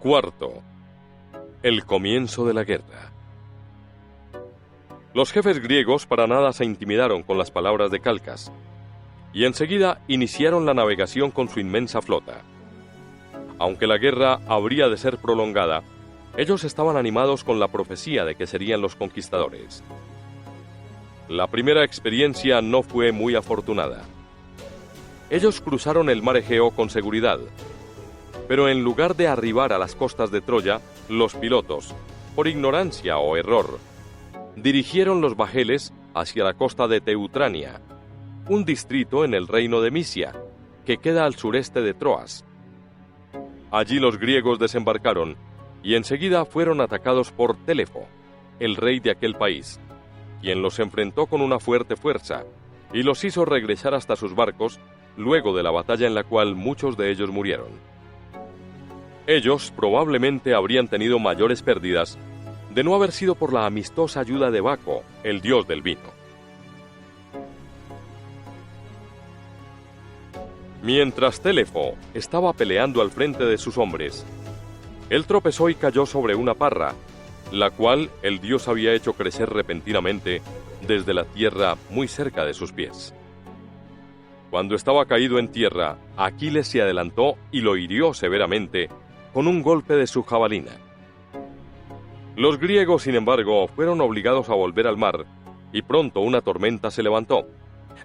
Cuarto, el comienzo de la guerra. Los jefes griegos para nada se intimidaron con las palabras de Calcas, y enseguida iniciaron la navegación con su inmensa flota. Aunque la guerra habría de ser prolongada, ellos estaban animados con la profecía de que serían los conquistadores. La primera experiencia no fue muy afortunada. Ellos cruzaron el mar Egeo con seguridad, pero en lugar de arribar a las costas de Troya, los pilotos, por ignorancia o error, dirigieron los bajeles hacia la costa de Teutrania, un distrito en el reino de Misia, que queda al sureste de Troas. Allí los griegos desembarcaron y enseguida fueron atacados por Telefo, el rey de aquel país, quien los enfrentó con una fuerte fuerza y los hizo regresar hasta sus barcos luego de la batalla en la cual muchos de ellos murieron. Ellos probablemente habrían tenido mayores pérdidas de no haber sido por la amistosa ayuda de Baco, el dios del vino. Mientras Telefo estaba peleando al frente de sus hombres, él tropezó y cayó sobre una parra, la cual el dios había hecho crecer repentinamente desde la tierra muy cerca de sus pies. Cuando estaba caído en tierra, Aquiles se adelantó y lo hirió severamente con un golpe de su jabalina. Los griegos, sin embargo, fueron obligados a volver al mar, y pronto una tormenta se levantó,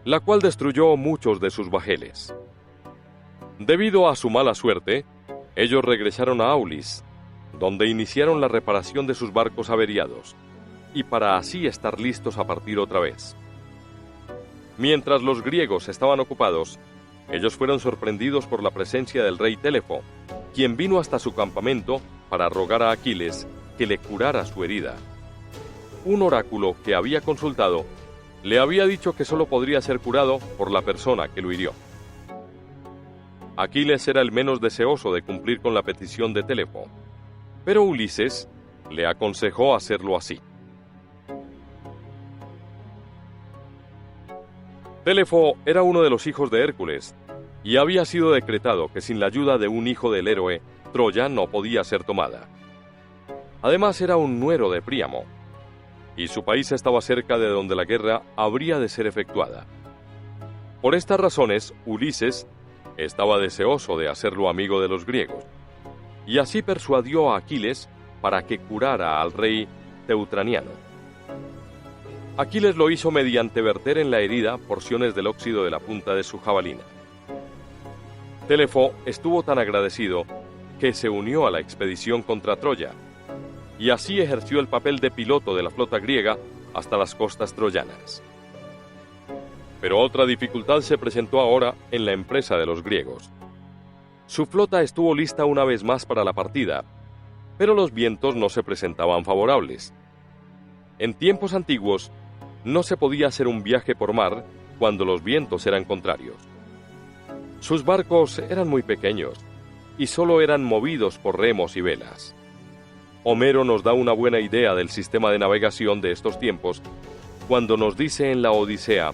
la cual destruyó muchos de sus bajeles. Debido a su mala suerte, ellos regresaron a Aulis, donde iniciaron la reparación de sus barcos averiados, y para así estar listos a partir otra vez. Mientras los griegos estaban ocupados, ellos fueron sorprendidos por la presencia del rey Telefo, quien vino hasta su campamento para rogar a Aquiles que le curara su herida. Un oráculo que había consultado le había dicho que solo podría ser curado por la persona que lo hirió. Aquiles era el menos deseoso de cumplir con la petición de Telefo, pero Ulises le aconsejó hacerlo así. Telefo era uno de los hijos de Hércules, y había sido decretado que sin la ayuda de un hijo del héroe, Troya no podía ser tomada. Además era un nuero de Príamo, y su país estaba cerca de donde la guerra habría de ser efectuada. Por estas razones, Ulises estaba deseoso de hacerlo amigo de los griegos, y así persuadió a Aquiles para que curara al rey teutraniano. Aquiles lo hizo mediante verter en la herida porciones del óxido de la punta de su jabalina. Telefo estuvo tan agradecido que se unió a la expedición contra Troya, y así ejerció el papel de piloto de la flota griega hasta las costas troyanas. Pero otra dificultad se presentó ahora en la empresa de los griegos. Su flota estuvo lista una vez más para la partida, pero los vientos no se presentaban favorables. En tiempos antiguos, no se podía hacer un viaje por mar cuando los vientos eran contrarios. Sus barcos eran muy pequeños y solo eran movidos por remos y velas. Homero nos da una buena idea del sistema de navegación de estos tiempos cuando nos dice en la Odisea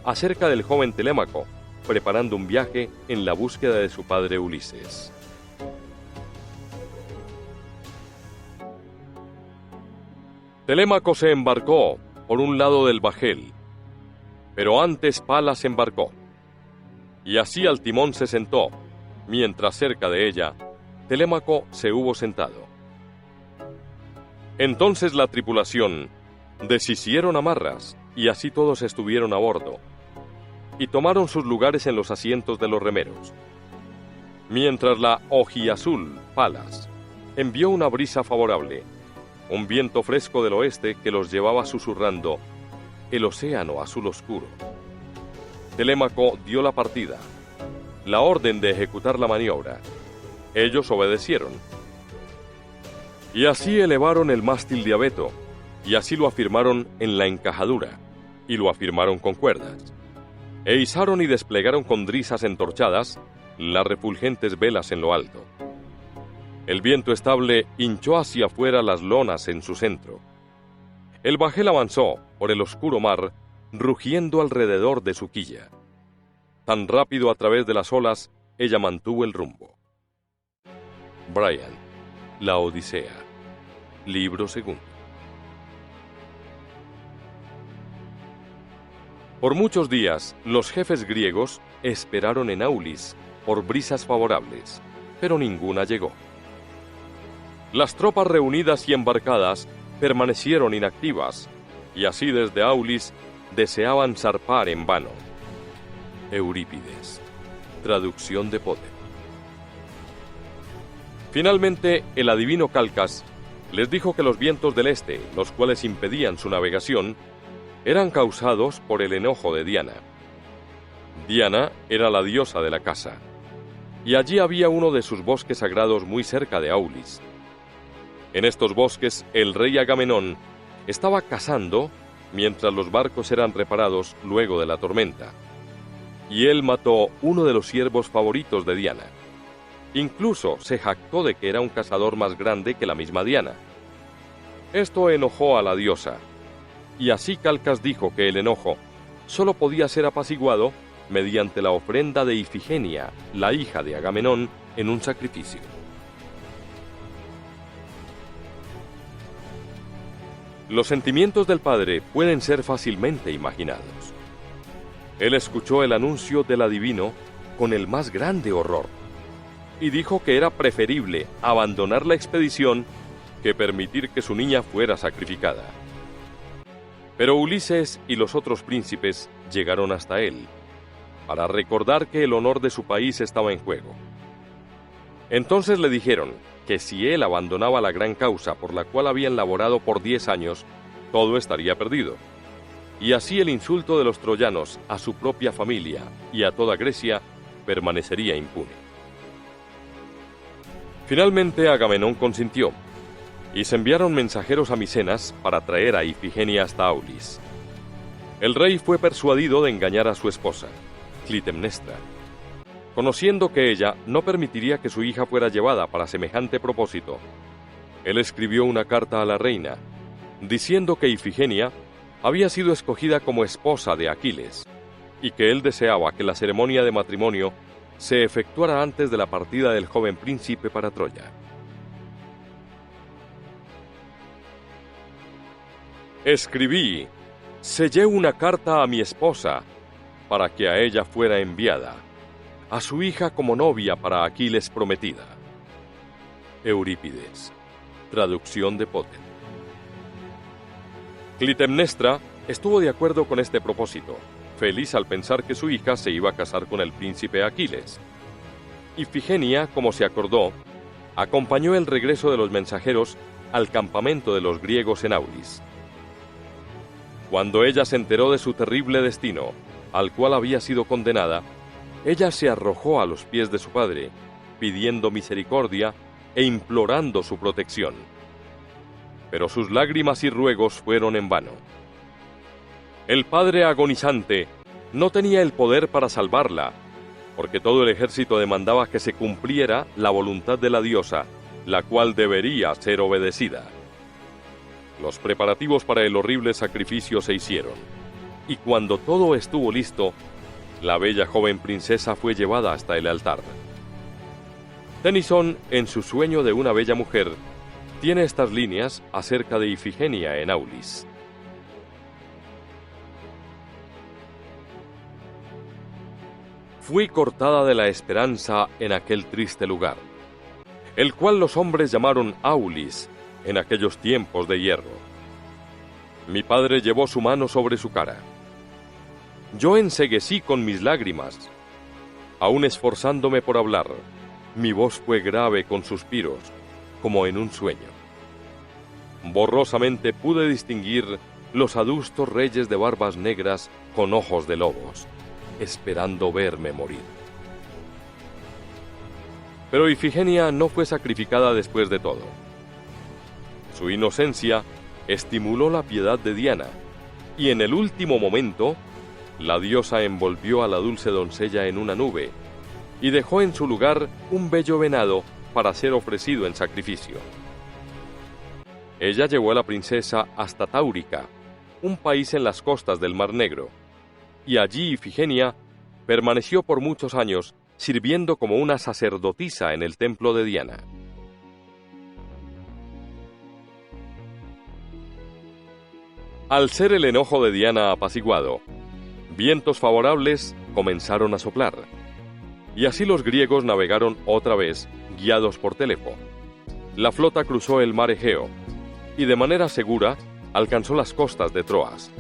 acerca del joven Telémaco preparando un viaje en la búsqueda de su padre Ulises. Telémaco se embarcó por un lado del bajel, pero antes Palas embarcó, y así al timón se sentó, mientras cerca de ella Telémaco se hubo sentado. Entonces la tripulación deshicieron amarras, y así todos estuvieron a bordo, y tomaron sus lugares en los asientos de los remeros. Mientras la ojiazul Palas envió una brisa favorable, un viento fresco del oeste que los llevaba susurrando el océano azul oscuro. Telémaco dio la partida, la orden de ejecutar la maniobra. Ellos obedecieron. Y así elevaron el mástil de abeto, y así lo afirmaron en la encajadura, y lo afirmaron con cuerdas. E izaron y desplegaron con drisas entorchadas las refulgentes velas en lo alto. El viento estable hinchó hacia afuera las lonas en su centro. El bajel avanzó por el oscuro mar, rugiendo alrededor de su quilla. Tan rápido a través de las olas, ella mantuvo el rumbo. Brian. La Odisea. Libro segundo. Por muchos días, los jefes griegos esperaron en Aulis por brisas favorables, pero ninguna llegó. Las tropas reunidas y embarcadas permanecieron inactivas, y así desde Aulis deseaban zarpar en vano. Eurípides. Traducción de Potter. Finalmente, el adivino Calcas les dijo que los vientos del este, los cuales impedían su navegación, eran causados por el enojo de Diana. Diana era la diosa de la caza, y allí había uno de sus bosques sagrados muy cerca de Aulis. En estos bosques, el rey Agamenón estaba cazando mientras los barcos eran reparados luego de la tormenta, y él mató uno de los siervos favoritos de Diana. Incluso se jactó de que era un cazador más grande que la misma Diana. Esto enojó a la diosa, y así Calcas dijo que el enojo solo podía ser apaciguado mediante la ofrenda de Ifigenia, la hija de Agamenón, en un sacrificio. Los sentimientos del padre pueden ser fácilmente imaginados. Él escuchó el anuncio del adivino con el más grande horror, y dijo que era preferible abandonar la expedición que permitir que su niña fuera sacrificada. Pero Ulises y los otros príncipes llegaron hasta él, para recordar que el honor de su país estaba en juego. Entonces le dijeron que si él abandonaba la gran causa por la cual habían laborado por 10 años, todo estaría perdido. Y así el insulto de los troyanos a su propia familia y a toda Grecia permanecería impune. Finalmente Agamenón consintió, y se enviaron mensajeros a Micenas para traer a Ifigenia hasta Aulis. El rey fue persuadido de engañar a su esposa, Clitemnestra. Conociendo que ella no permitiría que su hija fuera llevada para semejante propósito, él escribió una carta a la reina, diciendo que Ifigenia había sido escogida como esposa de Aquiles, y que él deseaba que la ceremonia de matrimonio se efectuara antes de la partida del joven príncipe para Troya. Escribí, sellé una carta a mi esposa, para que a ella fuera enviada, a su hija como novia para Aquiles prometida. Eurípides. Traducción de Potter. Clitemnestra estuvo de acuerdo con este propósito, feliz al pensar que su hija se iba a casar con el príncipe Aquiles. Ifigenia, como se acordó, acompañó el regreso de los mensajeros al campamento de los griegos en Aulis. Cuando ella se enteró de su terrible destino, al cual había sido condenada, ella se arrojó a los pies de su padre, pidiendo misericordia e implorando su protección. Pero sus lágrimas y ruegos fueron en vano. El padre agonizante no tenía el poder para salvarla, porque todo el ejército demandaba que se cumpliera la voluntad de la diosa, la cual debería ser obedecida. Los preparativos para el horrible sacrificio se hicieron, y cuando todo estuvo listo, la bella joven princesa fue llevada hasta el altar. Tennyson, en su sueño de una bella mujer, tiene estas líneas acerca de Ifigenia en Aulis. Fui cortada de la esperanza en aquel triste lugar, el cual los hombres llamaron Aulis en aquellos tiempos de hierro. Mi padre llevó su mano sobre su cara. Yo enceguecí con mis lágrimas. Aún esforzándome por hablar, mi voz fue grave con suspiros, como en un sueño. Borrosamente pude distinguir los adustos reyes de barbas negras con ojos de lobos, esperando verme morir. Pero Ifigenia no fue sacrificada después de todo. Su inocencia estimuló la piedad de Diana, y en el último momento, la diosa envolvió a la dulce doncella en una nube, y dejó en su lugar un bello venado para ser ofrecido en sacrificio. Ella llevó a la princesa hasta Táurica, un país en las costas del Mar Negro, y allí Ifigenia permaneció por muchos años sirviendo como una sacerdotisa en el templo de Diana. Al ser el enojo de Diana apaciguado, vientos favorables comenzaron a soplar, y así los griegos navegaron otra vez, guiados por Télepo. La flota cruzó el mar Egeo, y de manera segura alcanzó las costas de Troas.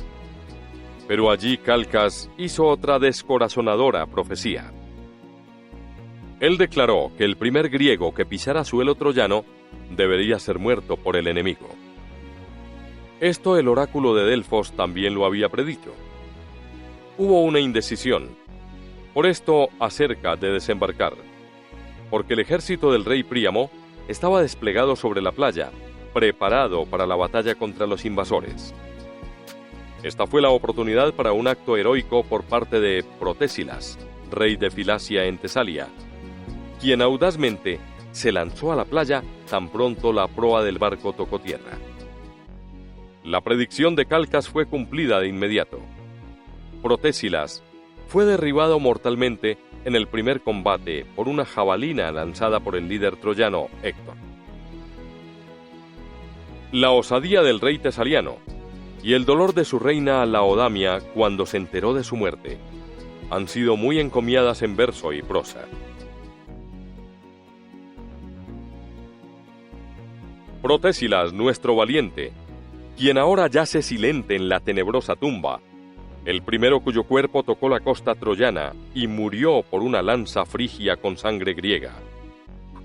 Pero allí Calcas hizo otra descorazonadora profecía. Él declaró que el primer griego que pisara suelo troyano debería ser muerto por el enemigo. Esto el oráculo de Delfos también lo había predicho. Hubo una indecisión, por esto acerca de desembarcar, porque el ejército del rey Príamo estaba desplegado sobre la playa, preparado para la batalla contra los invasores. Esta fue la oportunidad para un acto heroico por parte de Protésilas, rey de Filacia en Tesalia, quien audazmente se lanzó a la playa tan pronto la proa del barco tocó tierra. La predicción de Calcas fue cumplida de inmediato. Protésilas fue derribado mortalmente en el primer combate por una jabalina lanzada por el líder troyano Héctor. La osadía del rey tesaliano y el dolor de su reina Laodamia cuando se enteró de su muerte han sido muy encomiadas en verso y prosa. Protésilas, nuestro valiente, quien ahora yace silente en la tenebrosa tumba, el primero cuyo cuerpo tocó la costa troyana y murió por una lanza frigia con sangre griega.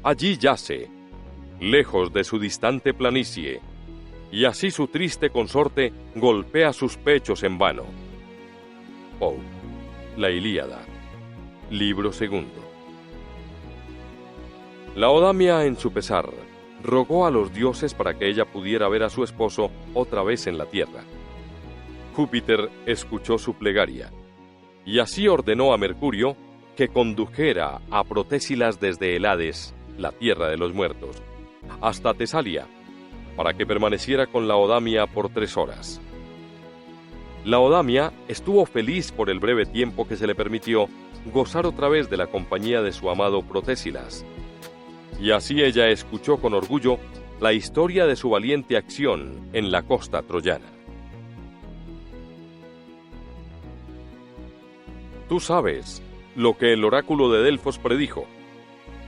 Allí yace, lejos de su distante planicie, y así su triste consorte golpea sus pechos en vano. Poe, La Ilíada, libro segundo. Laodamia, en su pesar, rogó a los dioses para que ella pudiera ver a su esposo otra vez en la tierra. Júpiter escuchó su plegaria, y así ordenó a Mercurio que condujera a Protésilas desde el Hades, la tierra de los muertos, hasta Tesalia, para que permaneciera con Laodamia por 3 horas. Laodamia estuvo feliz por el breve tiempo que se le permitió gozar otra vez de la compañía de su amado Protésilas, y así ella escuchó con orgullo la historia de su valiente acción en la costa troyana. Tú sabes lo que el oráculo de Delfos predijo,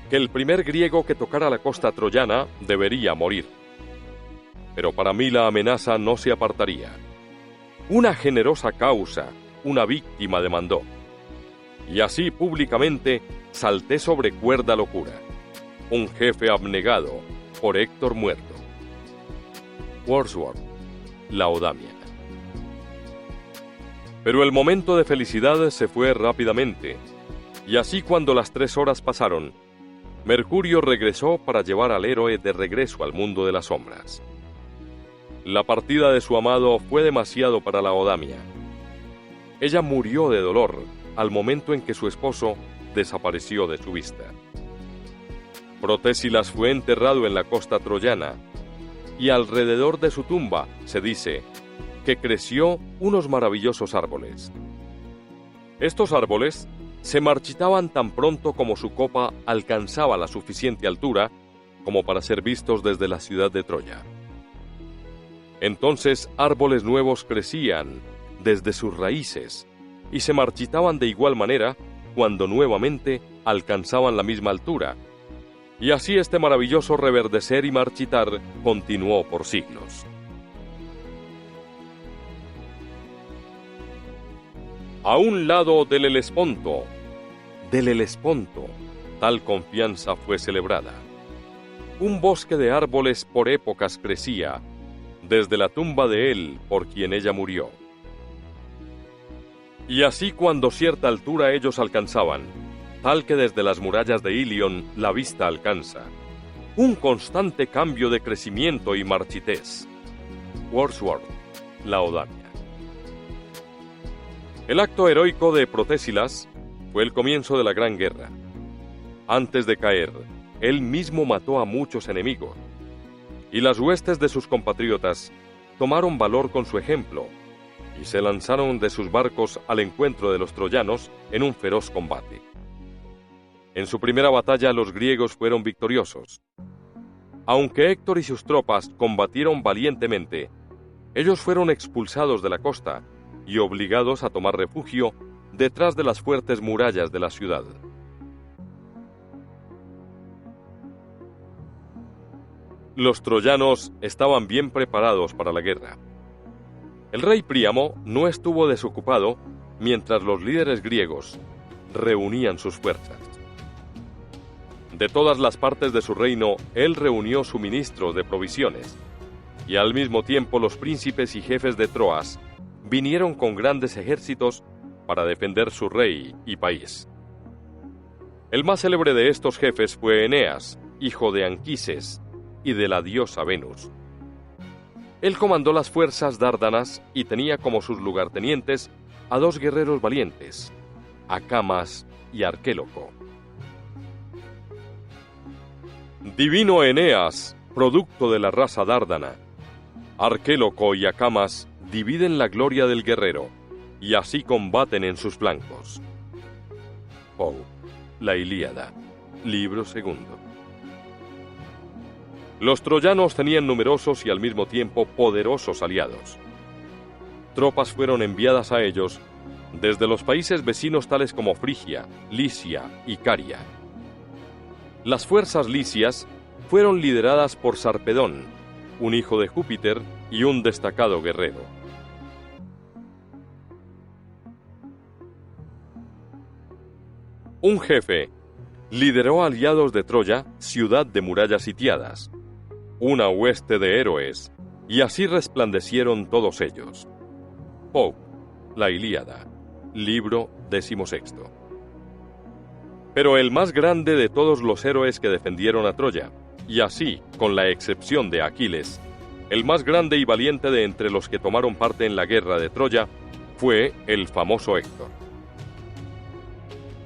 que el primer griego que tocara la costa troyana debería morir. Pero para mí la amenaza no se apartaría. Una generosa causa, una víctima demandó. Y así públicamente salté sobre cuerda locura. Un jefe abnegado por Héctor muerto. Wordsworth, Laodamia. Pero el momento de felicidad se fue rápidamente, y así cuando las 3 horas pasaron, Mercurio regresó para llevar al héroe de regreso al mundo de las sombras. La partida de su amado fue demasiado para Laodamia. Ella murió de dolor al momento en que su esposo desapareció de su vista. Protésilas fue enterrado en la costa troyana, y alrededor de su tumba se dice que creció unos maravillosos árboles. Estos árboles se marchitaban tan pronto como su copa alcanzaba la suficiente altura como para ser vistos desde la ciudad de Troya. Entonces árboles nuevos crecían desde sus raíces y se marchitaban de igual manera cuando nuevamente alcanzaban la misma altura, y así este maravilloso reverdecer y marchitar continuó por siglos. A un lado del Helesponto, tal confianza fue celebrada. Un bosque de árboles por épocas crecía, desde la tumba de él por quien ella murió. Y así cuando cierta altura ellos alcanzaban, tal que desde las murallas de Ilion la vista alcanza, un constante cambio de crecimiento y marchitez. Wordsworth, Laodamia. El acto heroico de Protésilas fue el comienzo de la gran guerra. Antes de caer, él mismo mató a muchos enemigos, y las huestes de sus compatriotas tomaron valor con su ejemplo, y se lanzaron de sus barcos al encuentro de los troyanos en un feroz combate. En su primera batalla los griegos fueron victoriosos. Aunque Héctor y sus tropas combatieron valientemente, ellos fueron expulsados de la costa y obligados a tomar refugio detrás de las fuertes murallas de la ciudad. Los troyanos estaban bien preparados para la guerra. El rey Príamo no estuvo desocupado mientras los líderes griegos reunían sus fuerzas. De todas las partes de su reino, él reunió suministros de provisiones, y al mismo tiempo los príncipes y jefes de Troas vinieron con grandes ejércitos para defender su rey y país. El más célebre de estos jefes fue Eneas, hijo de Anquises y de la diosa Venus. Él comandó las fuerzas dárdanas y tenía como sus lugartenientes a 2 guerreros valientes, Acamas y Arquéloco. Divino Eneas, producto de la raza dárdana, Arquéloco y Acamas dividen la gloria del guerrero, y así combaten en sus flancos. Poe, La Ilíada, libro segundo. Los troyanos tenían numerosos y al mismo tiempo poderosos aliados. Tropas fueron enviadas a ellos desde los países vecinos tales como Frigia, Licia y Caria. Las fuerzas licias fueron lideradas por Sarpedón, un hijo de Júpiter y un destacado guerrero. Un jefe lideró aliados de Troya, ciudad de murallas sitiadas, una hueste de héroes, y así resplandecieron todos ellos. Poe, La Ilíada, libro 16. Pero el más grande de todos los héroes que defendieron a Troya, y así, con la excepción de Aquiles, el más grande y valiente de entre los que tomaron parte en la guerra de Troya, fue el famoso Héctor.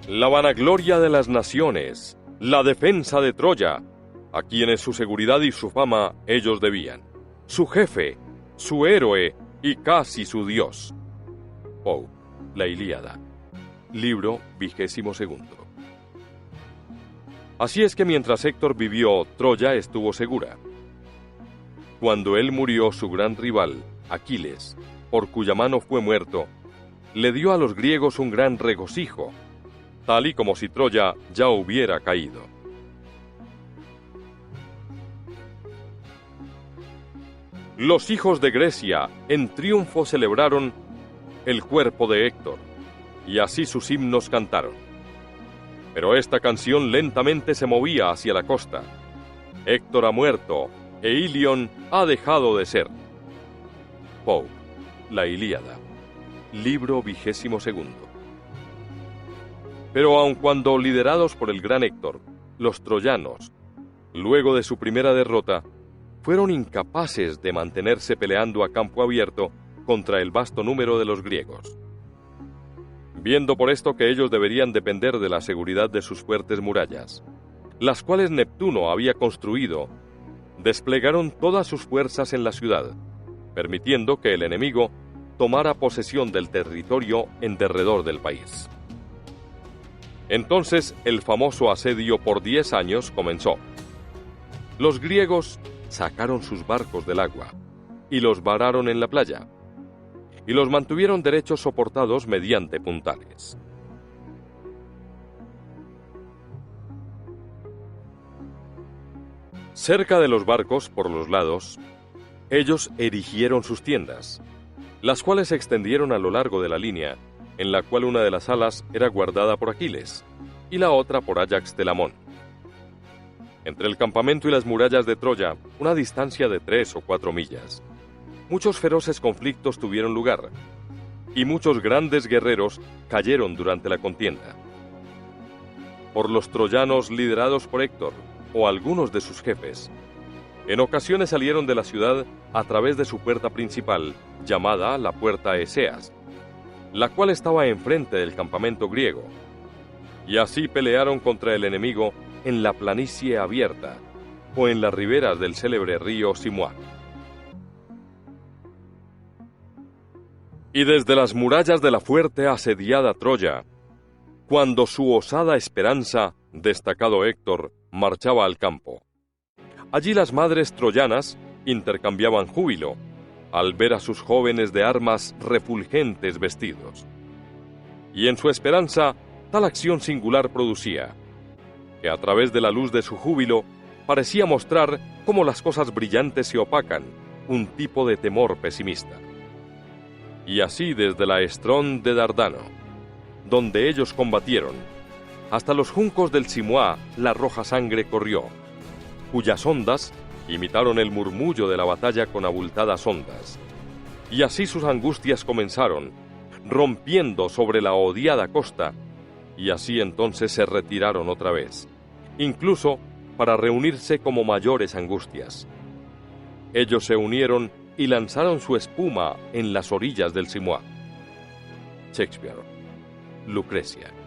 La vanagloria de las naciones, la defensa de Troya, a quienes su seguridad y su fama ellos debían, su jefe, su héroe y casi su dios. Poe, La Ilíada, libro 22. Así es que mientras Héctor vivió, Troya estuvo segura. Cuando él murió, su gran rival, Aquiles, por cuya mano fue muerto, le dio a los griegos un gran regocijo, tal y como si Troya ya hubiera caído. Los hijos de Grecia en triunfo celebraron el cuerpo de Héctor, y así sus himnos cantaron. Pero esta canción lentamente se movía hacia la costa. Héctor ha muerto, e Ilion ha dejado de ser. Poe, La Ilíada, libro 22. Pero aun cuando liderados por el gran Héctor, los troyanos, luego de su primera derrota, fueron incapaces de mantenerse peleando a campo abierto contra el vasto número de los griegos. Viendo por esto que ellos deberían depender de la seguridad de sus fuertes murallas, las cuales Neptuno había construido, desplegaron todas sus fuerzas en la ciudad, permitiendo que el enemigo tomara posesión del territorio en derredor del país. Entonces el famoso asedio por 10 años comenzó. Los griegos sacaron sus barcos del agua y los vararon en la playa, y los mantuvieron derechos soportados mediante puntales. Cerca de los barcos, por los lados, ellos erigieron sus tiendas, las cuales se extendieron a lo largo de la línea, en la cual una de las alas era guardada por Aquiles, y la otra por Áyax Telamón. Entre el campamento y las murallas de Troya, una distancia de 3 o 4 millas, muchos feroces conflictos tuvieron lugar, y muchos grandes guerreros cayeron durante la contienda. Por los troyanos liderados por Héctor, o algunos de sus jefes, en ocasiones salieron de la ciudad a través de su puerta principal, llamada la Puerta Eseas, la cual estaba enfrente del campamento griego, y así pelearon contra el enemigo en la planicie abierta, o en las riberas del célebre río Simuar. Y desde las murallas de la fuerte asediada Troya, cuando su osada esperanza, destacado Héctor, marchaba al campo, allí las madres troyanas intercambiaban júbilo, al ver a sus jóvenes de armas refulgentes vestidos. Y en su esperanza, tal acción singular producía, que a través de la luz de su júbilo parecía mostrar cómo las cosas brillantes se opacan, un tipo de temor pesimista. Y así desde la Estrón de Dardano, donde ellos combatieron, hasta los juncos del Simois la roja sangre corrió, cuyas ondas imitaron el murmullo de la batalla con abultadas ondas. Y así sus angustias comenzaron, rompiendo sobre la odiada costa, y así entonces se retiraron otra vez, incluso para reunirse como mayores angustias. Ellos se unieron y lanzaron su espuma en las orillas del Simois. Shakespeare, Lucrecia.